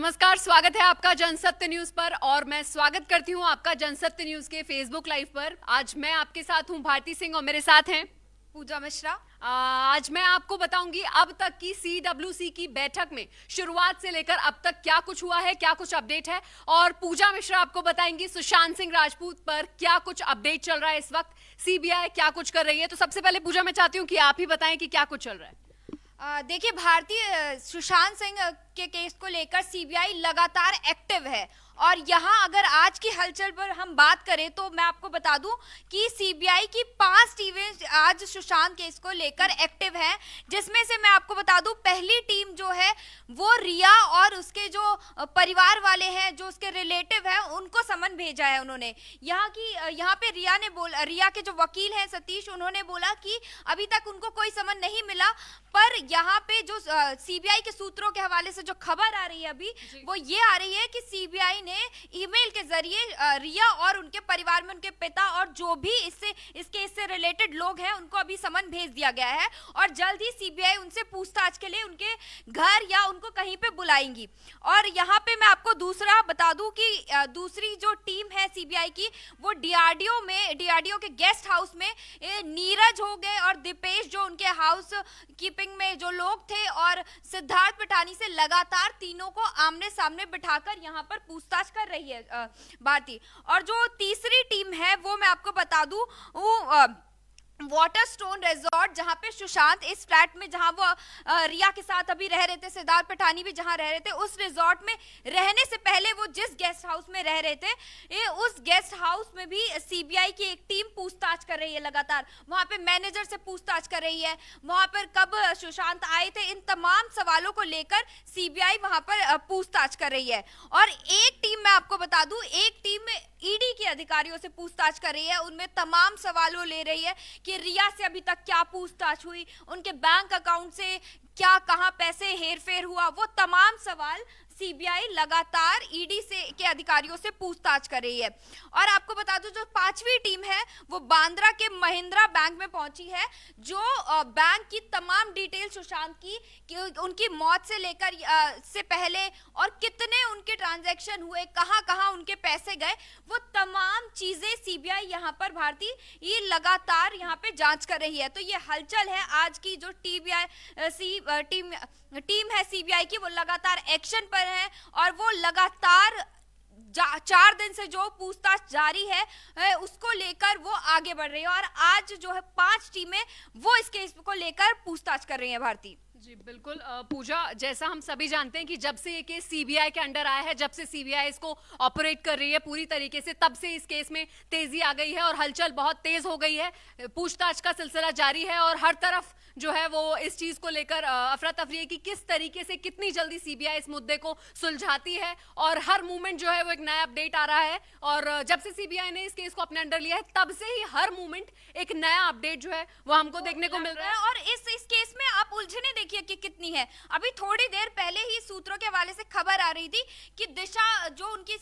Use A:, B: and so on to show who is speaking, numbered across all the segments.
A: नमस्कार, स्वागत है आपका जनसत्य न्यूज पर और मैं स्वागत करती हूं आपका जनसत्य न्यूज के फेसबुक लाइव पर। आज मैं आपके साथ हूं भारती सिंह और मेरे साथ हैं
B: पूजा मिश्रा।
A: आज मैं आपको बताऊंगी अब तक की CWC की बैठक में शुरुआत से लेकर अब तक क्या कुछ हुआ है, क्या कुछ अपडेट है। और पूजा मिश्रा आपको बताएंगी सुशांत सिंह राजपूत पर क्या कुछ अपडेट चल रहा है इस वक्त, CBI क्या कुछ कर रही है। तो सबसे पहले पूजा मैं चाहती हूँ कि आप ही बताएं कि क्या कुछ चल रहा है।
B: देखिए, भारतीय सुशांत सिंह के केस को लेकर सीबीआई लगातार एक्टिव है और यहाँ अगर आज की हलचल पर हम बात करें तो मैं आपको बता दूं कि सीबीआई की 5 टीमें आज सुशांत केस को लेकर एक्टिव हैं, जिसमें से मैं आपको बता दूं पहली टीम जो है वो रिया और उसके जो परिवार वाले हैं, जो उसके रिलेटिव हैं, उनको समन भेजा है उन्होंने। यहाँ पे रिया के जो वकील हैं सतीश, उन्होंने बोला कि अभी तक उनको कोई समन नहीं मिला, पर यहाँ पे जो सीबीआई के सूत्रों के हवाले से जो खबर आ रही है अभी वो ये आ रही है कि सीबीआई ने ईमेल के जरिए रिया और उनके परिवार में उनके पिता और जो भी इससे रिलेटेड लोग हैं उनको अभी समन भेज दिया गया है और जल्द ही सीबीआई उनसे पूछताछ के लिए उनके घर या उनको कहीं पे बुलाएंगी। और यहाँ पे मैं आपको दूसरा बता दूं कि दूसरी जो टीम है सीबीआई की वो डीआरडीओ के गेस्ट हाउस में नीरज हो गए और दीपेश जो उनके हाउस कीपिंग में जो लोग थे और सिद्धार्थ पिठानी से लगातार तीनों को आमने सामने बिठाकर यहाँ पर पूछताछ कर रही है भारती। और जो तीसरी टीम है वो मैं आपको बता दूं वो वाटरस्टोन रिजॉर्ट, जहां पे सुशांत इस फ्लैट में जहां वो रिया के साथ अभी रह रहे थे, सिद्धार्थ पिठानी भी जहां रह रहे थे, उस रिजॉर्ट में रहने से पहले वो जिस गेस्ट हाउस में रह रहे थे उस गेस्ट हाउस में भी सीबीआई की एक टीम पूछताछ कर रही है लगातार। वहां पे मैनेजर से पूछताछ कर रही है, वहां पर कब सुशांत आए थे, इन तमाम सवालों को लेकर सीबीआई वहां पर पूछताछ कर रही है। और एक टीम मैं आपको बता दूं, एक टीम ईडी के अधिकारियों से पूछताछ कर रही है, उनमें तमाम सवालों ले रही है कि रिया से अभी तक क्या पूछताछ हुई, उनके बैंक अकाउंट से क्या कहां पैसे हेरफेर हुआ, वो तमाम सवाल सीबीआई लगातार ईडी के अधिकारियों से पूछताछ कर रही है। और आपको बता दूं जो 5वीं टीम है वो बांद्रा के महिंद्रा बैंक में पहुंची है, जो बैंक की तमाम डिटेल सुशांत की उनकी मौत से लेकर से पहले और कितने उनके ट्रांजैक्शन हुए, कहां-कहां उनके पैसे गए, वो तमाम चीजें सीबीआई यहां पर भारती ये लगातार यहां पे जांच कर रही है। तो ये हलचल है आज की जो टीम है सीबीआई की, वो लगातार एक्शन पर है और वो लगातार 4 दिन से जो पूछताछ जारी है उसको लेकर वो आगे बढ़ रही है। और आज जो है 5 टीमें वो इस केस को लेकर पूछताछ कर रही हैं भारती।
A: जी बिल्कुल पूजा, जैसा हम सभी जानते हैं कि जब से ये केस सीबीआई के अंडर आया है, जब से सीबीआई इसको ऑपरेट कर रही है पूरी तरीके से, तब से इस केस में तेजी आ गई है और हलचल बहुत तेज हो गई है। पूछताछ का सिलसिला जारी है और हर तरफ जो है वो इस चीज को लेकर अफरा तफरी है कि किस तरीके से कितनी जल्दी सीबीआई इस मुद्दे को सुलझाती है। और हर मूवमेंट जो है वो एक नया अपडेट आ रहा है और जब से सीबीआई ने इस केस को अपने अंडर लिया है तब से ही हर मूवमेंट एक नया अपडेट जो है वो हमको देखने को मिल रहा है।
B: और इस केस में आप उलझने देखिए कि कितनी है। अभी थोड़ी देर पहले ही सूत्रों के हवाले से खबर आ रही थी कि दिशा जो उनकी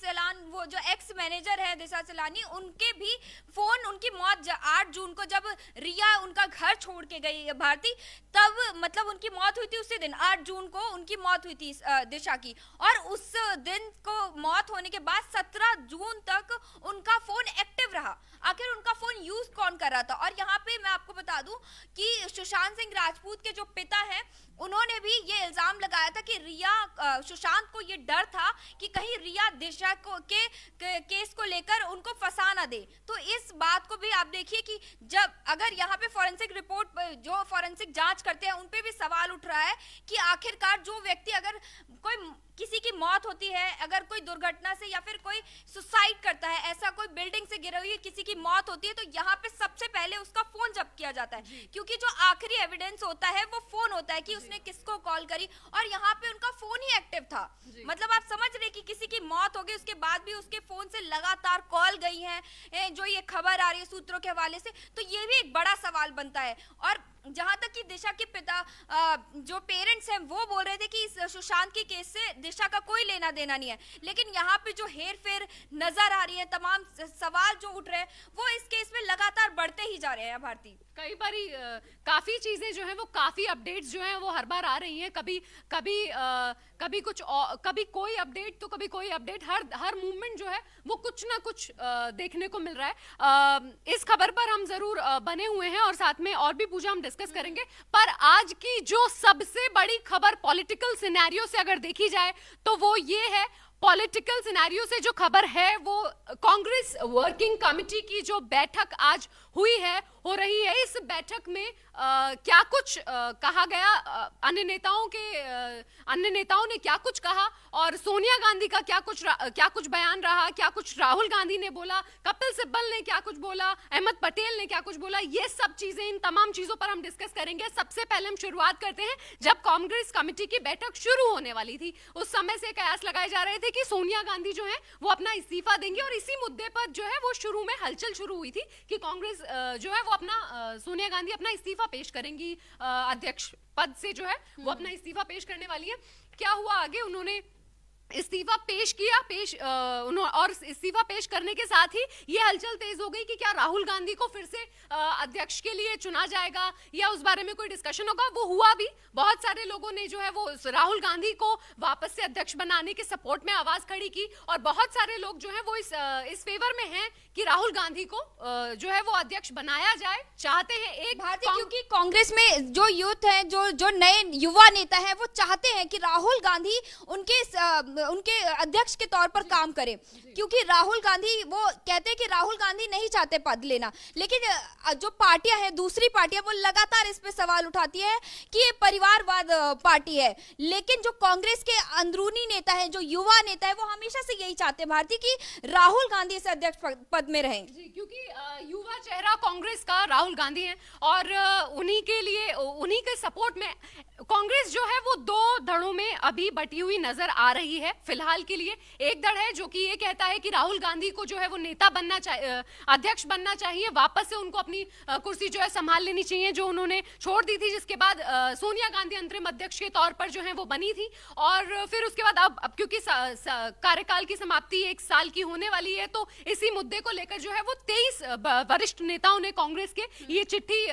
B: वो जो एक्स मैनेजर है दिशा सलानी, उनके भी फोन, उनकी मौत 8 जून को जब रिया उनका घर छोड़ के गई भारती, तब मतलब उनकी मौत हुई थी उसी दिन 8 जून को उनकी मौत हुई थी दिशा की। और उस दिन को मौत होने के बाद 17 जून तक उनका फोन एक्टिव रहा। आखिर उनका फोन यूज कौन कर रहा था? और यहाँ पे मैं आपको बता दूं कि सुशांत सिंह राजपूत के जो पिता हैं उन्होंने भी ये इल्जाम लगाया था कि सुशांत को ये डर था कि कहीं रिया दिशा केस को लेकर उनको फंसा ना दे। तो इस बात को भी आप देखिए कि जब अगर यहाँ पे फॉरेंसिक रिपोर्ट जो फॉरेंसिक जांच करते हैं उन पे भी सवाल उठ रहा है कि आखिरकार जो व्यक्ति अगर किसी की मौत होती है, अगर कोई दुर्घटना से या फिर कोई सुसाइड करता है, ऐसा कोई बिल्डिंग से गिरी हुई किसी की मौत होती है, तो यहाँ पे सबसे पहले उसका फोन जब्त किया जाता है, क्योंकि जो आखिरी एविडेंस होता है वो फोन होता है कि उसने किसको कॉल करी। और यहाँ पे उनका फोन ही एक्टिव था। मतलब आप समझ रहे कि किसी की मौत हो गई उसके बाद भी उसके फोन से लगातार कॉल गई है, जो ये खबर आ रही है सूत्रों के हवाले से, तो ये भी एक बड़ा सवाल बनता है। और जहां तक कि दिशा के पिता जो पेरेंट्स हैं वो बोल रहे थे कि इस सुशांत के केस से दिशा का कोई लेना देना नहीं है, लेकिन यहाँ पे जो हेर फेर नजर आ रही है, तमाम सवाल जो उठ रहे हैं वो इस केस में लगातार बढ़ते ही जा रहे हैं। भारती,
A: कई बारी काफी चीजें जो है वो काफी अपडेट्स जो है वो हर बार आ रही हैं, कभी कभी कभी कुछ कभी कोई अपडेट तो कभी कोई अपडेट, हर मूवमेंट जो है वो कुछ ना कुछ देखने को मिल रहा है। इस खबर पर हम जरूर बने हुए हैं और साथ में और भी पूजा हम डिस्कस करेंगे। पर आज की जो सबसे बड़ी खबर पॉलिटिकल सिनेरियो से अगर देखी जाए तो वो ये है, पॉलिटिकल सिनेरियो से जो खबर है वो कांग्रेस वर्किंग कमेटी की जो बैठक आज हुई है, हो रही है। इस बैठक में क्या कुछ कहा गया, अन्य नेताओं ने क्या कुछ कहा और सोनिया गांधी का क्या कुछ बयान रहा, क्या कुछ राहुल गांधी ने बोला, कपिल सिब्बल ने क्या कुछ बोला, अहमद पटेल ने क्या कुछ बोला, ये सब चीजें, इन तमाम चीजों पर हम डिस्कस करेंगे। सबसे पहले हम शुरुआत करते हैं, जब कांग्रेस कमेटी की बैठक शुरू होने वाली थी उस समय से कयास लगाए जा रहे थे कि सोनिया गांधी जो है वो अपना इस्तीफा देंगी और इसी मुद्दे पर जो है वो शुरू में हलचल शुरू हुई थी कि कांग्रेस जो है वो अपना सोनिया गांधी अपना इस्तीफा पेश करेंगी, अध्यक्ष पद से जो है वो अपना इस्तीफा पेश करने वाली है। क्या हुआ आगे, उन्होंने इस्तीफा पेश किया, और इस्तीफा पेश करने के साथ ही ये हलचल तेज हो गई कि क्या राहुल गांधी को फिर से अध्यक्ष के लिए चुना जाएगा या उस बारे में कोई डिस्कशन होगा। वो हुआ भी, बहुत सारे लोगों ने जो है वो राहुल गांधी को वापस से अध्यक्ष बनाने के सपोर्ट में आवाज खड़ी की और बहुत सारे लोग जो है वो इस फेवर में हैं कि राहुल गांधी को जो है वो अध्यक्ष बनाया जाए, चाहते हैं। एक
B: भारतीय, क्योंकि कांग्रेस में जो यूथ है, जो नए युवा नेता हैं, वो चाहते हैं कि राहुल गांधी उनके अध्यक्ष के तौर पर काम करे, क्योंकि राहुल गांधी, वो कहते हैं कि राहुल गांधी नहीं चाहते पद लेना, लेकिन जो पार्टियां हैं, दूसरी पार्टियां, वो लगातार इस पे सवाल उठाती है कि ये परिवारवाद पार्टी है। लेकिन जो कांग्रेस के अंदरूनी नेता है, जो युवा नेता है, वो हमेशा से यही चाहते हैं भारती कि राहुल गांधी इस अध्यक्ष पद में रहें,
A: क्योंकि युवा चेहरा कांग्रेस का राहुल गांधी हैं और उन्हीं के सपोर्ट में कांग्रेस जो है वो दो धड़ों में अभी बटी हुई नजर आ रही है फिलहाल के लिए। एक धड़ है जो कि ये कहता है कि राहुल गांधी को जो है वो नेता बनना चाहिए, अध्यक्ष बनना चाहिए, वापस से उनको अपनी कुर्सी जो है संभाल लेनी चाहिए जो उन्होंने छोड़ दी थी, जिसके बाद सोनिया गांधी अंतरिम अध्यक्ष के तौर पर जो है वो बनी थी। और फिर उसके बाद अब क्योंकि कार्यकाल की समाप्ति 1 साल की होने वाली है, तो इसी मुद्दे को लेकर जो है वो 23 वरिष्ठ नेताओं ने कांग्रेस के ये चिट्ठी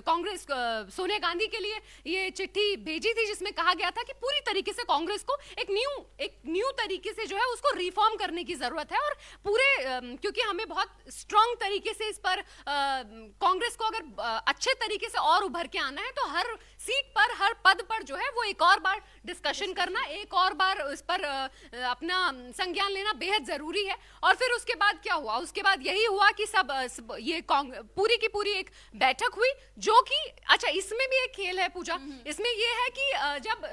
A: कांग्रेस सोनिया गांधी के लिए ये चिट्ठी भेजी थी, जिसमें कहा गया था कि पूरी तरीके से कांग्रेस को एक न्यू तरीके से जो है उसको रिफॉर्म करने की जरूरत है और पूरे क्योंकि हमें बहुत स्ट्रांग तरीके से इस पर कांग्रेस को अगर अच्छे तरीके से और उभर के आना है तो हर सीट पर, हर पद पर जो है वो एक और बार डिस्कशन करना, एक और बार उस पर अपना संज्ञान लेना बेहद जरूरी है। और फिर उसके बाद क्या हुआ, उसके बाद यही हुआ कि सब ये पूरी की पूरी एक बैठक हुई जो कि, अच्छा इसमें भी एक खेल है पूजा, इसमें ये है कि जब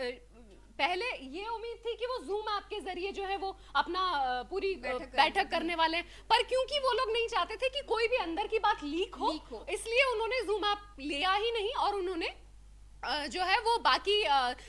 A: पहले ये उम्मीद थी कि वो जूम ऐप के जरिए जो है वो अपना पूरी बैठक करने वाले हैं, पर क्योंकि वो लोग नहीं चाहते थे कि कोई भी अंदर की बात लीक हो, इसलिए उन्होंने जूम ऐप लिया ही नहीं और उन्होंने जो है वो बाकी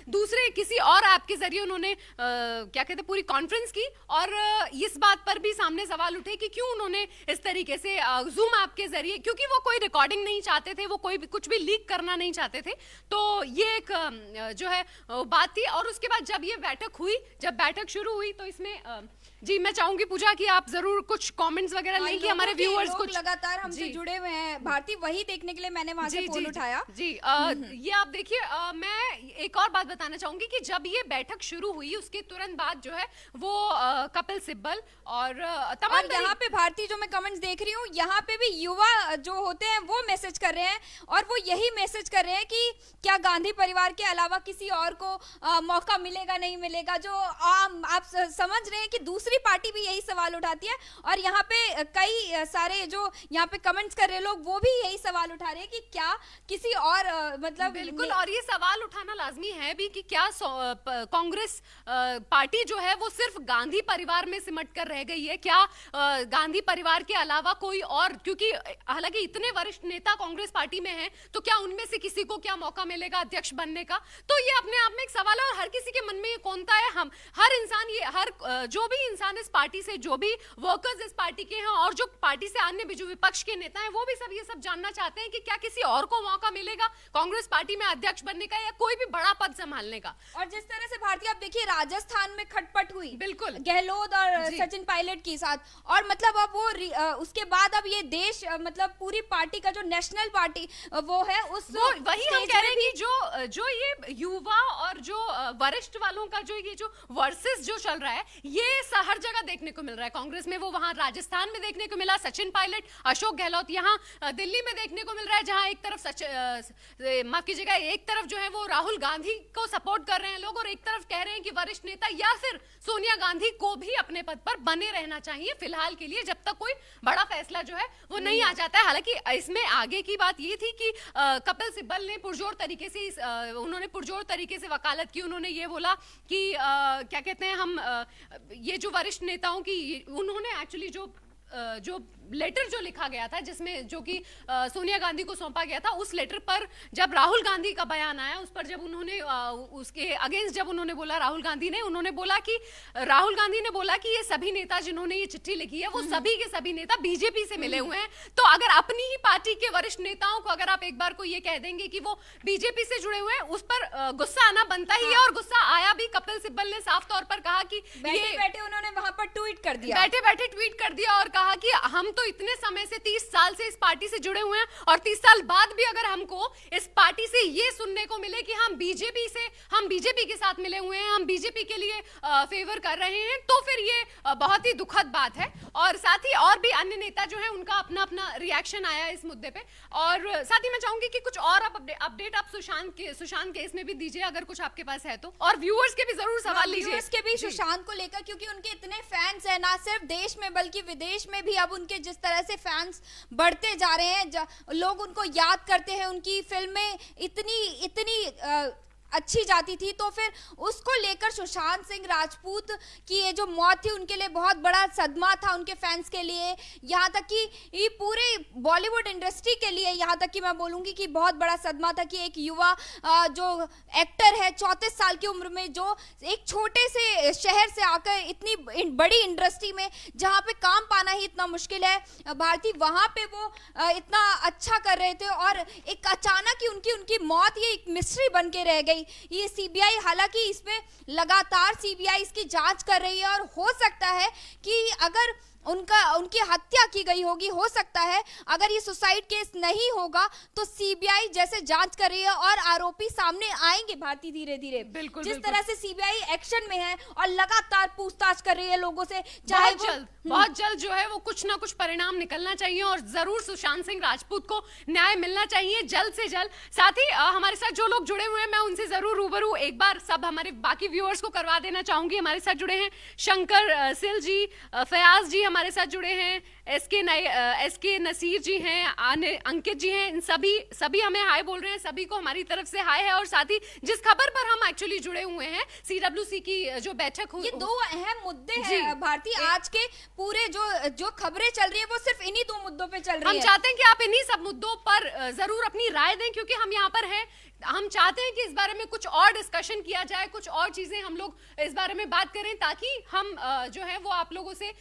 A: दूसरे किसी और ऐप के जरिए उन्होंने क्या कहते पूरी कॉन्फ्रेंस की। और इस बात पर भी सामने सवाल उठे कि क्यों उन्होंने इस तरीके से जूम ऐप के जरिए, क्योंकि वो कोई रिकॉर्डिंग नहीं चाहते थे, वो कोई भी कुछ भी लीक करना नहीं चाहते थे, तो ये एक जो है बात थी। और उसके बाद जब ये बैठक हुई, जब बैठक शुरू हुई तो इसमें जी मैं चाहूंगी पूजा कि आप जरूर कुछ कमेंट्स वगैरह लें कि हमारे व्यूअर्स कुछ
B: लगातार हमसे जुड़े हुए हैं भारती, वही देखने के लिए मैंने वहां से फोन उठाया।
A: जी ये आप देखिए, मैं एक और बात बताना चाहूंगी कि जब ये बैठक शुरू हुई उसके तुरंत बाद जो है वो कपिल सिब्बल और
B: तमाम यहाँ पे भारती जो मैं कमेंट्स देख रही हूँ, यहाँ पे भी युवा जो होते हैं वो मैसेज कर रहे हैं और वो यही मैसेज कर रहे हैं कि क्या गांधी परिवार के अलावा किसी और को मौका मिलेगा, नहीं मिलेगा। जो आप समझ रहे हैं कि दूसरी पार्टी भी यही सवाल उठाती है और यहाँ पे कई सारे जो यहाँ पे कमेंट्स कर रहे लोग वो भी यही सवाल उठा रहे हैं कि क्या किसी और मतलब
A: बिल्कुल, और ये सवाल उठाना लाजमी है भी कि क्या कांग्रेस पार्टी जो है वो सिर्फ गांधी परिवार में सिमट कर रह गई है, क्या गांधी परिवार के अलावा कोई और, क्योंकि हालांकि इतने वरिष्ठ नेता कांग्रेस पार्टी में हैं, तो क्या उनमें से किसी को क्या मौका मिलेगा अध्यक्ष बनने का। तो ये अपने आप में एक सवाल है और हर किसी के मन में ये कौनता है, हम हर इंसान, ये हर जो भी इंसान इस पार्टी से, जो भी वर्कर्स इस पार्टी के हैं और जो पार्टी से अन्य भी जो विपक्ष के नेता हैं, वो भी सब ये सब जानना चाहते हैं कि क्या किसी और को मौका मिलेगा कांग्रेस पार्टी में अध्यक्ष बनने का या कोई भी बड़ा पद संभालने का।
B: और जिस तरह से भारतीय, आप देखिए राजस्थान में खटपट हुई
A: बिल्कुल
B: गहलोत और सचिन पायलट के साथ, और मतलब अब वो उसके बाद अब ये देश मतलब पूरी पार्टी का जो नेशनल पार्टी वो है, उस
A: वही हम कह रहे हैं कि जो ये युवा और जो वरिष्ठ वालों का जो ये जो वर्सेस जो चल रहा है, ये हर जगह देखने को मिल रहा है कांग्रेस में। वो वहां राजस्थान में देखने को मिला सचिन पायलट, अशोक गहलोत, यहाँ दिल्ली में देखने को मिल रहा है, जहां एक तरफ माफ कीजिएगा, एक तरफ जो है वो राहुल गांधी को सपोर्ट कर रहे हैं लोग, और एक तरफ कह रहे हैं कि वरिष्ठ नेता या फिर सोनिया गांधी को भी अपने पद पर बने रहना चाहिए फिलहाल के लिए, जब तक कोई बड़ा फैसला जो है वो नहीं आ जाता है। हालांकि इसमें आगे की बात ये थी कि कपिल सिब्बल ने पुरजोर तरीके से उन्होंने पुरजोर तरीके से वकालत की। उन्होंने ये बोला कि क्या कहते हैं, हम ये जो वरिष्ठ नेताओं की, उन्होंने एक्चुअली जो लेटर जो लिखा गया था, जिसमें जो कि सोनिया गांधी को सौंपा गया था, उस लेटर पर जब राहुल गांधी का बयान आया, उस पर जब उन्होंने उसके अगेंस्ट जब उन्होंने बोला, राहुल गांधी ने बोला कि ये सभी नेता जिन्होंने ये चिट्ठी लिखी है वो सभी के सभी नेता बीजेपी से मिले हुए हैं। तो अगर अपनी ही पार्टी के वरिष्ठ नेताओं को अगर आप एक बार को ये कह देंगे कि वो बीजेपी से जुड़े हुए हैं, उस पर गुस्सा आना बनता ही है, और गुस्सा आया भी। कपिल सिब्बल ने साफ तौर पर कहा कि
B: बैठे उन्होंने वहां पर ट्वीट कर दिया,
A: बैठे ट्वीट कर दिया और कहा कि हम तो इतने समय से 30 साल से इस पार्टी से जुड़े हुए हैं, और 30 साल बाद भी अगर हमको इस पार्टी से ये सुनने को मिले कि हम बीजेपी के साथ मिले हुए हैं, हम बीजेपी के लिए फेवर कर रहे हैं, तो फिर ये बहुत ही दुखद बात है। और साथ ही और भी अन्य नेता जो है उनका अपना अपना रिएक्शन आया इस मुद्दे पे। और साथ ही मैं चाहूंगी कि कुछ और अपडेट आप सुशांत केस में भी दीजिए, अगर कुछ आपके पास है तो, और व्यूअर्स के भी जरूर सवाल लीजिए,
B: व्यूअर्स के भी सुशांत को लेकर, क्योंकि उनके इतने फैंस हैं, ना सिर्फ देश में बल्कि विदेश में भी। अब उनके जिस तरह से फैंस बढ़ते जा रहे हैं, लोग उनको याद करते हैं, उनकी फिल्में इतनी अच्छी जाती थी, तो फिर उसको लेकर सुशांत सिंह राजपूत की ये जो मौत थी उनके लिए बहुत बड़ा सदमा था, उनके फैंस के लिए, यहाँ तक कि ये पूरे बॉलीवुड इंडस्ट्री के लिए, यहाँ तक कि मैं बोलूँगी कि बहुत बड़ा सदमा था कि एक युवा जो एक्टर है 34 साल की उम्र में, जो एक छोटे से शहर से आकर इतनी बड़ी इंडस्ट्री में जहाँ पे काम पाना ही इतना मुश्किल है, भारती वहाँ पे वो इतना अच्छा कर रहे थे, और एक अचानक ही उनकी मौत ये एक मिस्ट्री बन के रह गई। ये सीबीआई, हालांकि इसमें लगातार सीबीआई इसकी जांच कर रही है, और हो सकता है कि अगर उनकी हत्या की गई होगी, हो सकता है अगर ये सुसाइड केस नहीं होगा तो सीबीआई जैसे जांच कर रही है और आरोपी सामने आएंगे भारती धीरे धीरे। जिस तरह से सीबीआई एक्शन में है और लगातार पूछताछ कर रही है लोगों से, चाहे
A: बहुत जल्द जो है वो कुछ ना कुछ परिणाम निकलना चाहिए, और जरूर सुशांत सिंह राजपूत को न्याय मिलना चाहिए जल्द से जल्द। साथ ही हमारे साथ जो लोग जुड़े हुए हैं, मैं उनसे जरूर रूबरू एक बार सब हमारे बाकी व्यूअर्स को करवा देना चाहूंगी। हमारे साथ जुड़े हैं शंकर सिल जी, फयाज जी हमारे साथ जुड़े हैं, एसके नसीर जी हैं, अंकित जी हैं, इन सभी हमें हाय बोल रहे हैं, सभी को हमारी तरफ से हाय है। और साथ ही जिस खबर पर हम एक्चुअली जुड़े हुए हैं, सीडब्ल्यूसी की जो बैठक हुई,
B: ये दो अहम मुद्दे हैं भारती, आज के पूरे जो खबरें चल रही है वो सिर्फ इन्हीं दो मुद्दों पे चल रही है।
A: हम चाहते हैं कि आप इन्हीं सब मुद्दों पर जरूर अपनी राय दें, क्योंकि हम यहाँ पर हैं, हम चाहते हैं कि इस बारे में कुछ और डिस्कशन किया जाए, कुछ और चीजें हम लोग इस बारे में बात करें, ताकि हम जो है वो आप लोगों से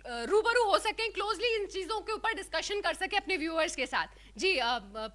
A: रूबरू हो सकें, क्लोजली इन चीजों के ऊपर डिस्कशन कर सके अपने व्यूअर्स के साथ। जी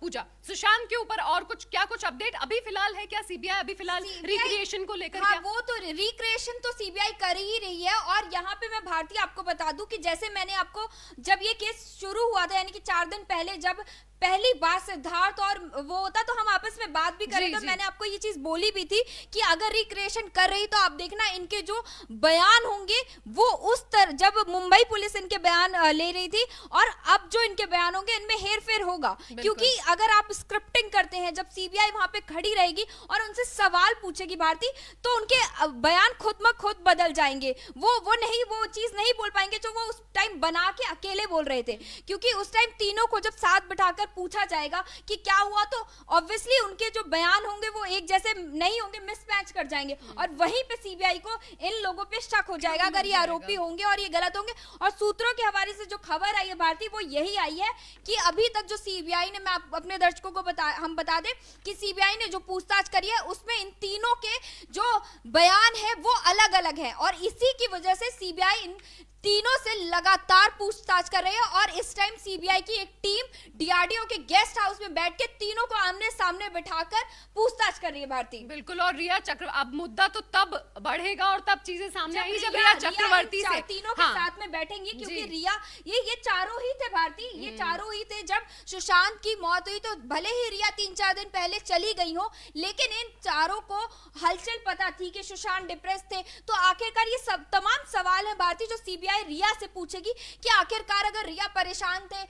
A: पूजा, सुशांत के ऊपर और कुछ अपडेट अभी फिलहाल है क्या? सीबीआई अभी फिलहाल रिक्रिएशन को लेकर क्या?
B: वो तो रिक्रिएशन तो सीबीआई कर ही रही है, और यहाँ पे मैं भारती आपको बता दूं कि जैसे मैंने आपको, जब ये केस शुरू हुआ था, यानी कि 4 दिन पहले जब पहली बार सिद्धार्थ और वो होता तो हम आपस में बात भी करें, तो मैंने आपको ये चीज बोली भी थी कि अगर रिक्रिएशन कर रही तो आप देखना इनके जो बयान होंगे वो उस तरह, जब मुंबई पुलिस इनके बयान ले रही थी, और अब जो इनके बयान होंगे इनमें हेर फेर होगा, क्योंकि अगर आप स्क्रिप्टिंग करते हैं, जब सीबीआई वहां पे खड़ी रहेगी और उनसे सवाल पूछेगी भारती, तो उनके बयान खुद में खुद बदल जाएंगे, वो चीज नहीं बोल पाएंगे जो वो उस टाइम बना के अकेले बोल रहे थे, क्योंकि उस टाइम तीनों को जब साथ बिठाकर पूछा जाएगा कि क्या हुआ, तो ऑब्वियसली उनके जो बयान होंगे वो एक जैसे नहीं होंगे, मिसमैच कर जाएंगे, और वहीं पे सीबीआई को इन लोगों पे शक हो जाएगा अगर ये आरोपी होंगे और ये गलत होंगे, और सूत्रों के हवाले से जो खबर आई है भारतीय, वो यही आई है कि अभी तक जो सीबीआई ने, मैं अपने दर्शकों को हम बता दें कि सीबीआई ने जो पूछताछ करी है उसमें इन तीनों के जो बयान है वो अलग अलग है, और इसी की वजह से सीबीआई इन तीनों से लगातार पूछताछ कर रही है। और इस टाइम सीबीआई की एक टीम डीआरडीओ के गेस्ट हाउस में बैठ के तीनों को आमने सामने बिठाकर पूछताछ कर रही है भारती।
A: बिल्कुल, और रिया अब मुद्दा तो तब बढ़ेगा और तब चीजें सामने आएंगी जब रिया चक्रवर्ती से
B: तीनों के साथ में बैठेंगी, क्योंकि रिया ये चारों ही थे भारती, ये चारों ही थे। जब सुशांत की मौत हुई तो भले ही रिया 3-4 दिन पहले चली गई हो, लेकिन इन चारों को हलचल पता थी कि सुशांत डिप्रेस थे। तो आखिरकार ये सब तमाम सवाल है भारती जो सीबीआई रिया से पूछेगी कि आखिरकार अगर रिया परेशान थे,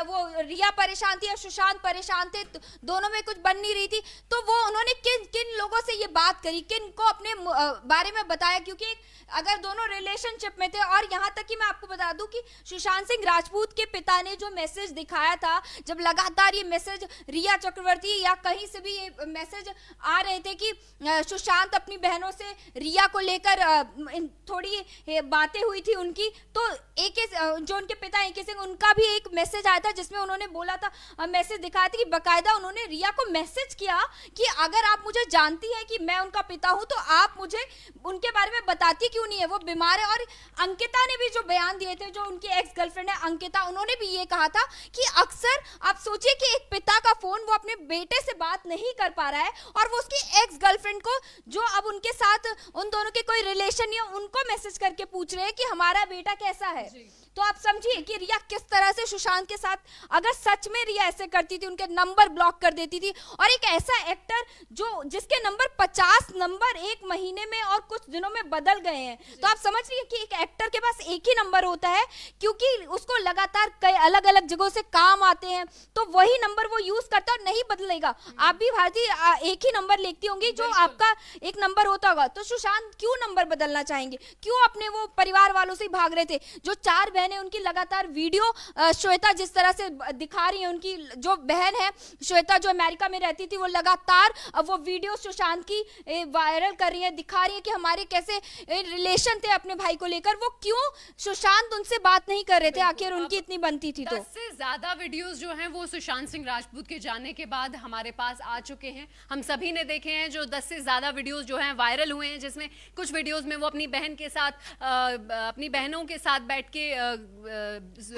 B: वो रिया परेशान थी या सुशांत परेशान थे, तो दोनों में कुछ बन नहीं रही थी, तो वो उन्होंने किन किन लोगों से ये बात करी, किन को अपने बारे में बताया, क्योंकि अगर दोनों रिलेशनशिप में थे। और यहाँ तक कि मैं आपको बता दूं कि सुशांत सिंह राजपूत के पिता ने जो मैसेज दिखाया था, जब लगातार ये मैसेज रिया चक्रवर्ती या कहीं से भी ये मैसेज आ रहे थे कि सुशांत अपनी बहनों से रिया को लेकर थोड़ी बातें हुई थी उनकी, तो जो उनके पिता एके सिंह, उनका भी एक मैसेज आया था जिसमें उन्होंने बोला था, मैसेज दिखाया था कि बकायदा उन्होंने रिया को मैसेज किया कि अगर आप मुझे जानती है कि मैं उनका पिता हूं तो आप मुझे उनके बारे में बताती क्यों नहीं है, वो बीमार है। और अंकिता ने भी जो बयान दिए थे, जो उनकी एक्स गर्लफ्रेंड है अंकिता, उन्होंने भी ये कहा था कि अक्सर आप सोचिए कि एक पिता का फोन वो अपने बेटे से बात नहीं कर पा रहा है और वो उसकी एक्स गर्लफ्रेंड को, जो अब उनके साथ उन दोनों के कोई रिलेशन नहीं है, उनको मैसेज करके पूछ रहे हैं कि हमारा बेटा कैसा है। तो आप समझिए कि रिया किस तरह से सुशांत के साथ, अगर सच में रिया ऐसे करती थी, उनके नंबर ब्लॉक कर देती थी, और एक ऐसा एक्टर जिसके नंबर 50 नंबर एक महीने में और कुछ दिनों में बदल गए हैं, तो आप समझ रही है कि एक एक्टर के पास एक ही नंबर होता है, क्योंकि उसको लगातार कई अलग अलग जगहों से काम आते हैं, तो वही नंबर वो यूज करता है और नहीं बदलेगा। आप भी भारतीय एक ही नंबर लिखती होंगी जो आपका एक नंबर होता होगा, तो सुशांत क्यों नंबर बदलना चाहेंगे, क्यों अपने वो परिवार वालों से भाग रहे थे। जो 4 बहनें, उनकी लगातार वीडियो श्वेता जिस तरह से दिखा रही है, उनकी जो बहन है श्वेता जो अमेरिका में रहती थी, वो लगातार वो वीडियो सुशांत की वायरल कर रही है, दिखा रही है कि हमारे कैसे रिलेशन थे अपने भाई को लेकर। वो क्यों सुशांत उनसे बात नहीं कर रहे थे, आखिर उनकी इतनी बनती थी। तो
A: 10 से ज्यादा वीडियोस जो हैं वो सुशांत सिंह राजपूत के जाने के बाद हमारे पास आ चुके हैं, हम सभी ने देखे हैं। जो 10 से ज्यादा वीडियोस जो हैं वायरल हुए हैं, जिसमें कुछ वीडियोस में वो अपनी बहन के साथ, अपनी बहनों के साथ बैठ के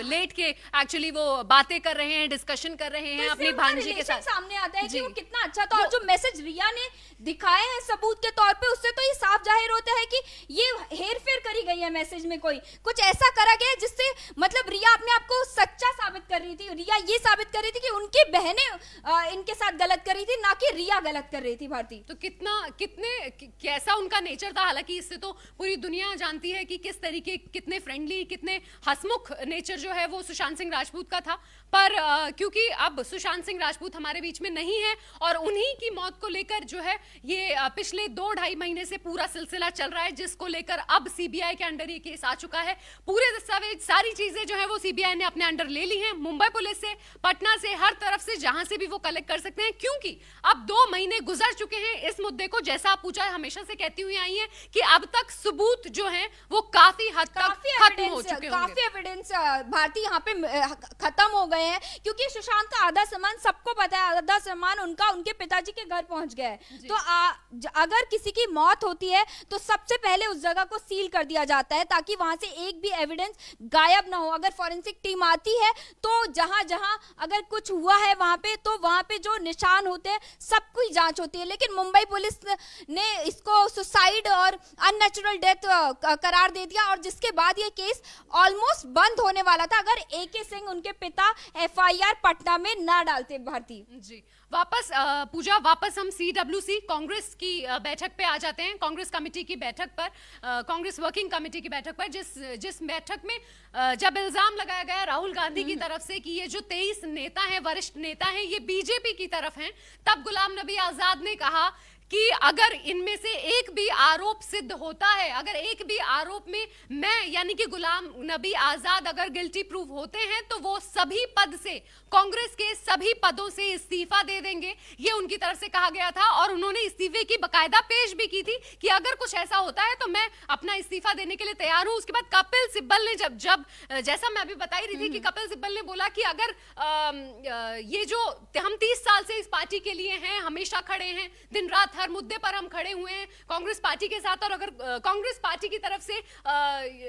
A: लेट के एक्चुअली वो बातें कर रहे हैं, डिस्कशन कर रहे हैं,
B: तो
A: अपनी भांजी के साथ।
B: सामने आता है कि वो कितना अच्छा था। और जो मैसेज रिया ने दिखाए हैं सबूत के तौर पे, उससे तो ये साफ जाहिर होता है कि ये हेरफेर करी गई है मैसेज में, कोई कुछ ऐसा करा गया है जिससे मतलब रिया अपने आप को सच्चा साबित कर रही थी। रिया ये साबित कर रही थी कि उनकी बहनें इनके साथ गलत कर रही थी, ना कि रिया गलत कर रही थी। भारती
A: तो कैसा उनका नेचर था, हालांकि इससे तो पूरी दुनिया जानती है कि किस तरीके, कितने फ्रेंडली, कितने हंसमुख नेचर जो है वो सुशांत सिंह राजपूत का था। पर क्योंकि अब सुशांत सिंह राजपूत हमारे बीच में नहीं है और उन्हीं की मौत को लेकर जो है ये पिछले 2-2.5 महीने से पूरा सिलसिला चल रहा है, जिसको लेकर अब सीबीआई के अंडर ये केस आ चुका है। पूरे दस्तावेज, सारी चीजें जो है वो सीबीआई ने अपने अंडर ले ली हैं, मुंबई पुलिस से, पटना से, हर तरफ से, जहां से भी वो कलेक्ट कर सकते हैं, क्योंकि अब 2 महीने गुजर चुके हैं इस मुद्दे को। जैसा आप पूछा, हमेशा से कहती हुई आई है कि अब तक सबूत जो है वो काफी हद तक खत्म हो चुके होंगे।
B: काफी एविडेंस भारती यहाँ पे खत्म हो गए हैं, क्योंकि सुशांत का आधा सामान सबको पता है, आधा सामान उनका उनके पिताजी के घर पहुंच गया है। तो अगर किसी की मौत होती है तो सबसे पहले उस जगह को सील कर दिया जाता है, ताकि वहां से एक भी एविडेंस गायब ना हो। अगर फॉरेंसिक टीम आती है तो जहां जहां अगर कुछ हुआ है वहां पे जो निशान होते हैं सबकी जांच होती है। लेकिन मुंबई पुलिस ने इसको सुसाइड और अननेचुरल डेथ करार दे दिया, और जिसके बाद ये केस ऑलमोस्ट बंद होने वाला था अगर एके सिंह, उनके पिता, एफआईआर पटना में ना डालते। भारती जी
A: वापस पूजा, वापस हम सीडब्ल्यूसी कांग्रेस की बैठक पे आ जाते हैं। कांग्रेस कमेटी की बैठक पर, कांग्रेस वर्किंग कमेटी की बैठक पर, जिस बैठक में जब इल्जाम लगाया गया राहुल गांधी की तरफ से कि ये जो 23 नेता हैं, वरिष्ठ नेता हैं, ये बीजेपी की तरफ हैं, तब गुलाम नबी आजाद ने कहा कि अगर इनमें से एक भी आरोप सिद्ध होता है, अगर एक भी आरोप में मैं यानी कि गुलाम नबी आजाद अगर गिल्टी प्रूव होते हैं तो वो सभी पद से, कांग्रेस के सभी पदों से इस्तीफा दे देंगे, ये उनकी तरफ से कहा गया था। और उन्होंने इस्तीफे की बकायदा पेश भी की थी कि अगर कुछ ऐसा होता है तो मैं अपना इस्तीफा देने के लिए तैयार हूं। उसके बाद कपिल सिब्बल ने जब जैसा मैं अभी बता ही रही थी कि कपिल सिब्बल ने बोला कि अगर ये जो हम 30 साल से इस पार्टी के लिए हैं, हमेशा खड़े हैं, दिन रात हर मुद्दे पर हम खड़े हुए हैं कांग्रेस पार्टी के साथ, और अगर कांग्रेस पार्टी की तरफ से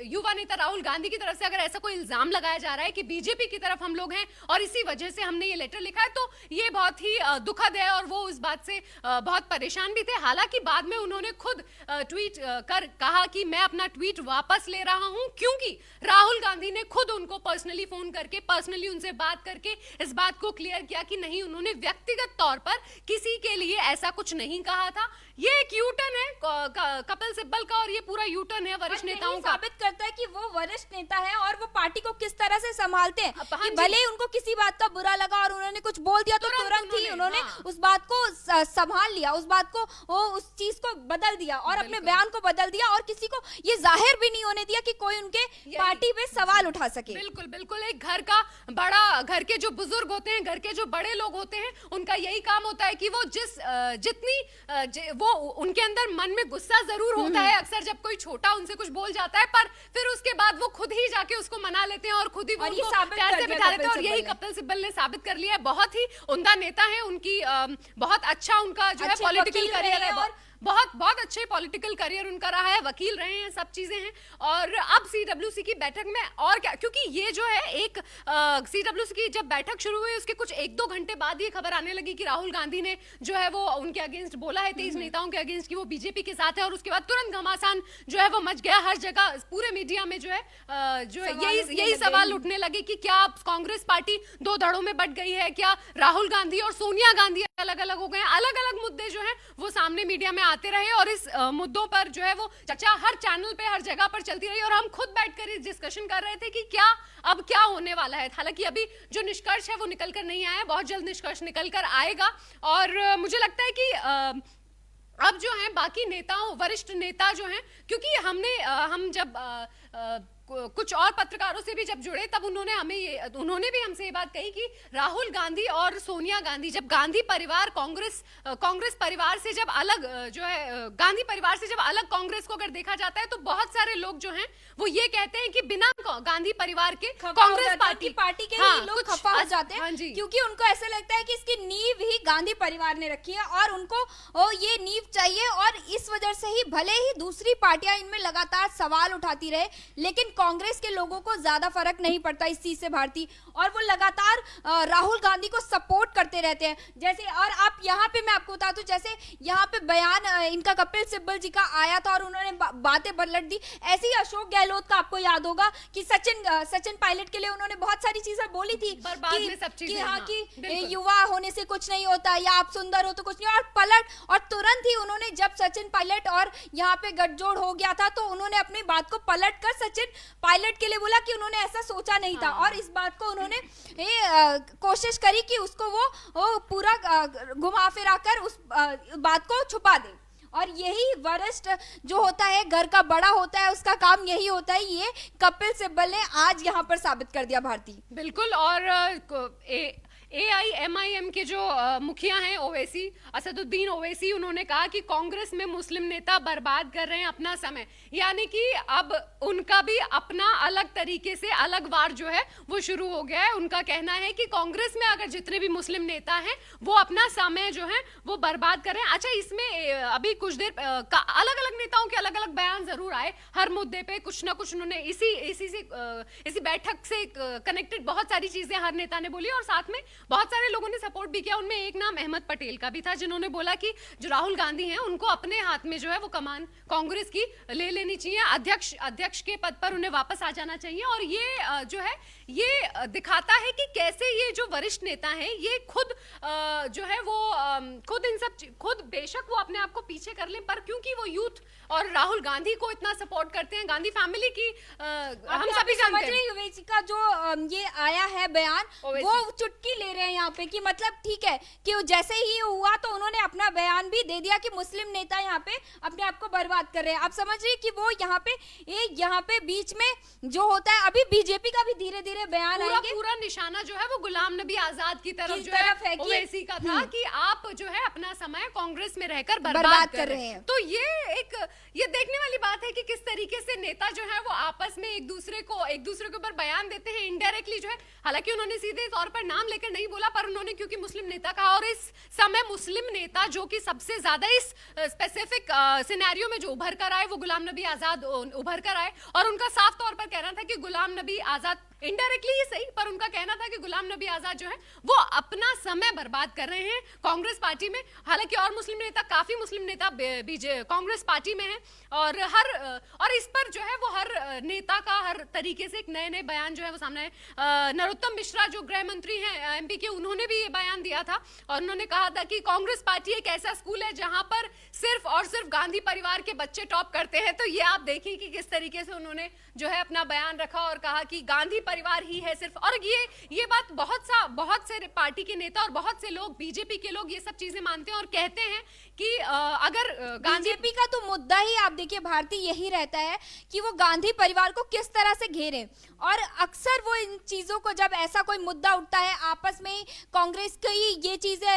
A: युवा नेता राहुल गांधी की तरफ से अगर ऐसा कोई इल्जाम लगाया जा रहा है कि बीजेपी की तरफ हम लोग हैं और इसी वजह से हमने ये लेटर लिखा है, तो ये बहुत ही दुखद है और वो इस बात से बहुत परेशान भी थे। हालांकि बाद में उन्होंने खुद ट्वीट कर कहा कि मैं अपना ट्वीट वापस ले रहा हूं, क्योंकि राहुल गांधी ने खुद उनको पर्सनली फोन करके, पर्सनली उनसे बात करके इस बात को क्लियर किया कि नहीं, उन्होंने व्यक्तिगत तौर पर किसी के लिए ऐसा कुछ नहीं कहा था। ये एक यू टर्न है कपिल सिब्बल का और ये पूरा यू टर्न है वरिष्ठ नेताओं का।
B: साबित करता है कि वो वरिष्ठ नेता है और वो पार्टी को किस तरह से संभालते हैं।
A: हाँ
B: कि भले ही उनको किसी बात का बुरा लगा और उन्होंने कुछ बोल दिया तो तुरंत ही उन्होंने उस बात को संभाल लिया, उस बात को वो उस चीज को बदल दिया और अपने बयान को बदल दिया और किसी को ये जाहिर भी नहीं होने दिया कि कोई उनके पार्टी पे सवाल उठा सके।
A: बिल्कुल बिल्कुल, एक घर का बड़ा, घर के जो बुजुर्ग होते हैं, घर के जो बड़े लोग होते हैं, उनका यही काम होता है कि वो वो उनके अंदर मन में गुस्सा जरूर होता है अक्सर जब कोई छोटा उनसे कुछ बोल जाता है, पर फिर उसके बाद वो खुद ही जाके उसको मना लेते हैं और खुद ही वो प्यार से बिठा लेते हैं। और यही कपिल सिब्बल ने साबित कर लिया है। बहुत ही उम्दा नेता है, उनकी बहुत अच्छा उनका जो है पॉलिटिकल करियर है, बहुत बहुत अच्छे पॉलिटिकल करियर उनका रहा है, वकील रहे हैं, सब चीजें हैं। और अब सीडब्ल्यूसी की बैठक में और क्या, क्योंकि ये जो है एक सीडब्ल्यूसी की जब बैठक शुरू हुई उसके कुछ 1-2 घंटे बाद ये खबर आने लगी कि राहुल गांधी ने जो है वो उनके अगेंस्ट बोला है, 23 नेताओं के अगेंस्ट, कि वो बीजेपी के साथ है। और उसके बाद तुरंत घमासान जो है वो मच गया, हर जगह पूरे मीडिया में जो है यही सवाल उठने लगे कि क्या कांग्रेस पार्टी 2 धड़ों में बंट गई है, क्या राहुल गांधी और सोनिया गांधी अलग अलग हो गए हैं। अलग अलग मुद्दे जो है वो सामने मीडिया में आते रहे और इस मुद्दों पर जो है वो चर्चा हर चैनल पे, हर जगह पर चलती रही और हम खुद बैठकर इस डिस्कशन कर रहे थे कि क्या अब क्या होने वाला है। हालांकि अभी जो निष्कर्ष है वो निकल कर नहीं आया, बहुत जल्द निष्कर्ष निकल कर आएगा। और मुझे लगता है कि अब जो है बाकी नेताओं, वरिष्ठ नेता जो हैं, क्योंकि हम जब कुछ और पत्रकारों से भी जब जुड़े तब उन्होंने भी हमसे ये बात कही कि राहुल गांधी और सोनिया गांधी, जब गांधी परिवार कांग्रेस परिवार से जब अलग जो है, गांधी परिवार से जब अलग कांग्रेस को अगर देखा जाता है तो बहुत सारे लोग जो हैं वो ये कहते हैं कि बिना गांधी परिवार के कांग्रेस पार्टी के लोग खफा हो जाते हैं, क्योंकि उनको ऐसा लगता है कि इसकी नींव ही गांधी परिवार ने रखी है और उनको ये नींव चाहिए। और इस वजह से ही भले ही दूसरी पार्टियां इनमें लगातार सवाल उठाती रहे, लेकिन कांग्रेस के लोगों को ज्यादा फर्क नहीं पड़ता इस चीज से भारती, और वो लगातार राहुल गांधी को सपोर्ट करते रहते हैं। जैसे, और आप यहाँ पे मैं आपको बता दूं, जैसे यहाँ पे बयान इनका कपिल सिब्बल जी का आया था और उन्होंने बातें पलट दी। ऐसे ही अशोक गहलोत का आपको याद होगा कि सचिन पायलट के लिए उन्होंने बहुत सारी चीजें बोली थी कि युवा होने से कुछ नहीं होता या आप सुंदर हो तो कुछ नहीं, और तुरंत ही उन्होंने, जब सचिन पायलट और यहाँ पे गठजोड़ हो गया था तो उन्होंने अपनी बात को पलट कर सचिन पायलट के लिए बोला कि उन्होंने ऐसा सोचा नहीं था। और इस बात को उन्होंने कोशिश करी कि उसको वो पूरा घुमा फिरा कर उस बात को छुपा दे। और यही वरिष्ठ जो होता है, घर का बड़ा होता है, उसका काम यही होता है। ये कपिल सिब्बल ने आज यहाँ पर साबित कर दिया भारती। बिल्कुल। और AIMIM के जो मुखिया हैं ओवैसी, असदुद्दीन ओवैसी, उन्होंने कहा कि कांग्रेस में मुस्लिम नेता बर्बाद कर रहे हैं अपना समय, यानी कि अब उनका भी अपना अलग तरीके से अलग वार जो है वो शुरू हो गया है। उनका कहना है कि कांग्रेस में अगर जितने भी मुस्लिम नेता हैं वो अपना समय जो है वो बर्बाद कर रहे हैं। अच्छा, इसमें अभी कुछ देर अलग अलग नेताओं के अलग अलग बयान जरूर आए, हर मुद्दे पे कुछ ना कुछ उन्होंने इसी बैठक से कनेक्टेड बहुत सारी चीजें हर नेता ने बोली और साथ में बहुत सारे लोगों ने सपोर्ट भी किया। उनमें एक नाम अहमद पटेल का भी था, जिन्होंने बोला कि जो राहुल गांधी हैं उनको अपने हाथ में जो है वो कमान कांग्रेस की ले लेनी चाहिए, अध्यक्ष के पद पर उन्हें वापस आ जाना चाहिए। और ये जो है ये दिखाता है कि कैसे ये जो वरिष्ठ नेता हैं ये खुद जो है वो खुद बेशक वो अपने आप को पीछे कर लें, पर क्योंकि वो यूथ और राहुल गांधी को इतना सपोर्ट करते हैं, गांधी फैमिली की हम सभी जानते हैं।
B: का जो ये आया है बयान, वो चुटकी ले ले रहे हैं यहाँ पे कि मतलब ठीक है कि जैसे ही हुआ तो उन्होंने अपना बयान भी दे दिया कि मुस्लिम नेता यहाँ पे अपने आप को बर्बाद कर रहे हैं। आप समझ रहे हैं कि वो यहाँ पे बीच में जो होता है, अभी बीजेपी का भी धीरे धीरे बयान आएंगे।
A: पूरा निशाना जो है वो गुलाम नबी आजाद की तरफ जो है ओवैसी का था कि आप जो है अपना समय कांग्रेस में रहकर बर्बाद कर रहे हैं। तो ये देखने वाली बात है कि किस तरीके से नेता जो है वो आपस में एक दूसरे के ऊपर बयान देते हैं इनडायरेक्टली जो है। हालांकि उन्होंने सीधे तौर पर नाम लेकर नहीं बोला, पर उन्होंने क्योंकि मुस्लिम नेता कहा, और इस समय मुस्लिम नेता जो कि सबसे ज्यादा इस स्पेसिफिक सिनेरियो में जो उभर कर आए वो गुलाम नबी आजाद उभर कर आए। और उनका साफ तौर पर कहना था कि गुलाम नबी आजाद, इनडायरेक्टली ही सही, पर उनका कहना था कि गुलाम नबी आजाद जो है वो अपना समय बर्बाद कर रहे हैं कांग्रेस पार्टी में। हालांकि और मुस्लिम नेता, काफी मुस्लिम नेता कांग्रेस पार्टी में हैं, और इस पर जो है वो हर नेता का हर तरीके से एक नए नए बयान जो है वो सामने है। नरोत्तम मिश्रा जो गृह मंत्री हैं एमपी के, उन्होंने भी ये बयान दिया था और उन्होंने कहा था कि कांग्रेस पार्टी एक ऐसा स्कूल है जहां पर सिर्फ और सिर्फ गांधी परिवार के बच्चे टॉप करते हैं। तो ये आप देखिए कि किस तरीके से उन्होंने जो है अपना बयान रखा और कहा कि गांधी परिवार ही है सिर्फ। और ये बात बहुत से पार्टी के नेता और बहुत से लोग, बीजेपी के लोग ये सब चीजें मानते हैं और कहते हैं कि अगर
B: बीजेपी का तो मुद्दा ही आप देखिए भारती यही रहता है कि वो गांधी परिवार को किस तरह से घेरे। और अक्सर वो इन चीजों को, जब ऐसा कोई मुद्दा उठता है आपस में कांग्रेस की ये चीजें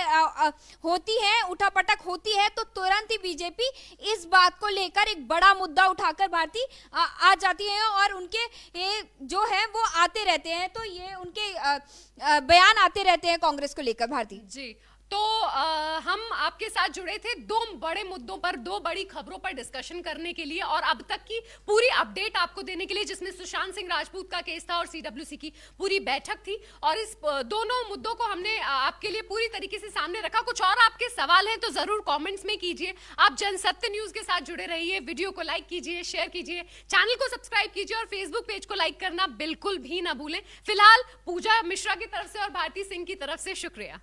B: होती हैं, उठापटक होती है, तो तुरंत ही बीजेपी इस बात को लेकर एक बड़ा मुद्दा उठाकर भारती आ जाती है और उनके ये जो है वो आते रहते हैं। तो ये उनके बयान आते रहते हैं कांग्रेस को लेकर भारती
A: जी। तो हम आपके साथ जुड़े थे दो बड़े मुद्दों पर, दो बड़ी खबरों पर डिस्कशन करने के लिए और अब तक की पूरी अपडेट आपको देने के लिए, जिसमें सुशांत सिंह राजपूत का केस था और सीडब्ल्यूसी की पूरी बैठक थी। और इस दोनों मुद्दों को हमने आपके लिए पूरी तरीके से सामने रखा। कुछ और आपके सवाल हैं तो जरूर कॉमेंट्स में कीजिए। आप जनसत्य न्यूज के साथ जुड़े रहिए, वीडियो को लाइक कीजिए, शेयर कीजिए, चैनल को सब्सक्राइब कीजिए और फेसबुक पेज को लाइक करना बिल्कुल भी ना भूलें। फिलहाल पूजा मिश्रा की तरफ से और भारती सिंह की तरफ से शुक्रिया।